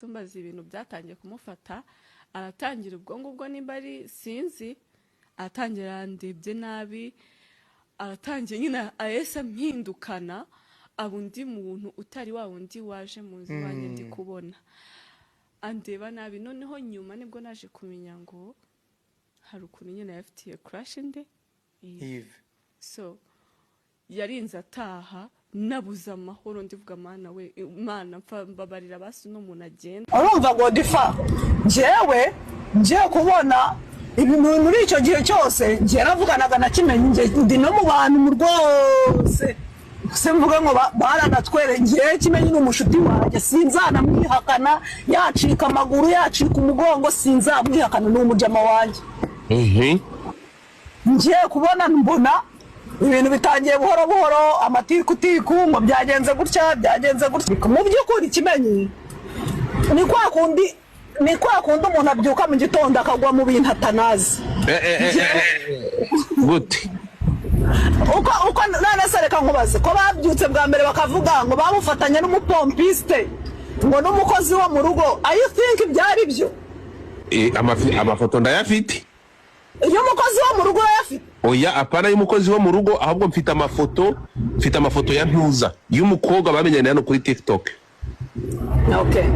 tumbaza ibintu byatangiye kumufata aratangira ubwo ngubwo nimba ari sinzi aratangira ndebye nabi aratangiye nyine ahesa mpindukana abundi muntu utari wa wundi waje muzi wanye ndi kubona andeba nabi noneho nyuma nibwo naje kumenya ngo hari ukuntu nyine yafitiye crush inde Eve. so yarinze ataha nabuza amahoro ndivuga mana we mana mbabarira basi no muntu agenda urumva ngo difa ngiye kubona ibintu muri icyo gihe cyose ngiye navuganaga na Kimenyi ngiye ndi no mu bantu mu rwose se mvuga ngo baranatwere ngiye Kimenyi n'umushuti wanjye sinzana mwihakana yacika amaguru yacika umugongo sinzamwihakana n'umujama wanjye ngiye kubona mbona ibintu bitangiye buhoro buhoro amatikuku ngo byagenze gutya mu by'ukuri Kimenyi ni kwa kundi umuntu abyuka mu gitondo akagwa mu bintu atanazi gute uko none se reka nkubaze ko babyutse bwa mbere bakavuga ngo bamufatanya n'umupompiste ngo n'umukozi wo mu rugo I think byari byo amafoto ndayafite iyo umukozi wo mu rugo yafite oya apana y'umukozi wo mu rugo ahubwo mfite amafoto ya ntuza y'umukobwa bamenyanye hano kuri TikTok. Okay.